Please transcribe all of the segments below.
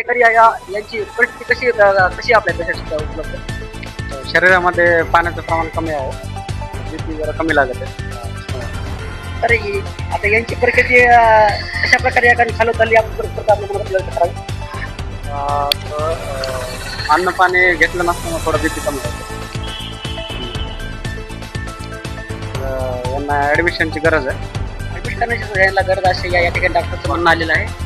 तरी यांची परिस्थिती कशी आपल्या पेशंटची उपलब्ध? शरीरामध्ये पाण्याचं प्रमाण कमी आहे, बीपी जरा कमी लागत आहे. तर आता यांची परिस्थिती कशा प्रकारे या खाली चालली आपण आपल्याला करावी? अन्न पाणी घेतलं नसताना थोडं बीपी कमी होतं. यांना ॲडमिशनची गरज आहे. ॲडमिट करण्याची यांना गरज असे या ठिकाणी डॉक्टरचं म्हणणं आलेलं आहे.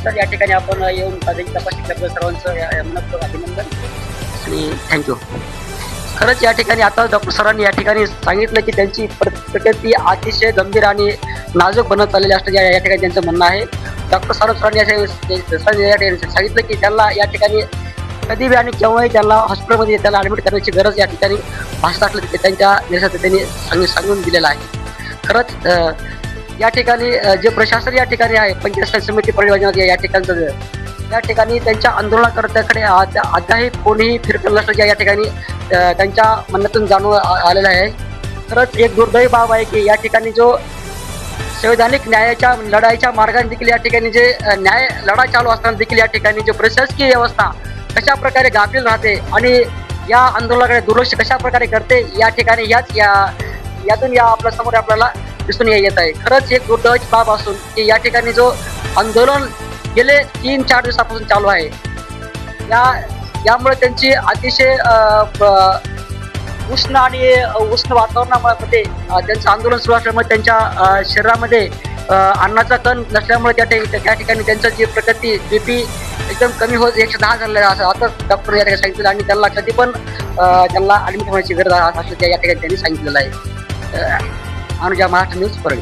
सर या ठिकाणी आपण येऊन त्यांची तपासणी करतो. सर्वांचं मनपूर्वक अभिनंदन आणि थँक्यू. खरंच या ठिकाणी आता डॉक्टर सरांनी या ठिकाणी सांगितलं की त्यांची प्रकृती अतिशय गंभीर आणि नाजूक बनत चाललेली असतं या ठिकाणी त्यांचं म्हणणं आहे. डॉक्टर सरांनी या ठिकाणी सांगितलं की त्यांना या ठिकाणी कधी बी आणि केव्हाही त्यांना हॉस्पिटलमध्ये त्याला ॲडमिट करण्याची गरज या ठिकाणी भासत असलं की त्यांच्या देशात त्यांनी सांगून दिलेलं आहे. खरंच या ठिकाणी जे प्रशासन या ठिकाणी आहे, पंचायत समिती परियोजना या ठिकाणचं या ठिकाणी त्यांच्या आंदोलनाकर्त्याकडे आताही कोणीही फिरकलं नसल्याच्या या ठिकाणी त्यांच्या म्हणण्यातून जाणून आलेलं आहे. खरंच एक दुर्दैवी बाब आहे की या ठिकाणी जो संवैधानिक न्यायाच्या लढाईच्या मार्गाने देखील या ठिकाणी जे न्याय लढा चालू असताना देखील या ठिकाणी जे प्रशासकीय व्यवस्था कशा प्रकारे गाफील राहते आणि या आंदोलनाकडे दुर्लक्ष कशा प्रकारे करते या ठिकाणी यातून आपल्या समोर आपल्याला दिसून येत आहे. खरंच एक दुर्दैवी बाब असून की या ठिकाणी जो आंदोलन गेले 3-4 दिवसापासून चालू आहे, यामुळे त्यांची अतिशय उष्ण वातावरणामध्ये त्यांचं आंदोलन सुरू असल्यामुळे त्यांच्या शरीरामध्ये अन्नाचा कण नसल्यामुळे त्या ठिकाणी त्यांचं जी प्रकृती बीपी एकदम कमी होत 110 झालेलं आहे असं आता डॉक्टर या ठिकाणी सांगितलं आणि त्यांना कधी पण त्यांना ॲडमिट होण्याची गरज असल्याचे या ठिकाणी त्यांनी सांगितलेलं आहे. अनुजा महाराष्ट्र न्यूज परळी.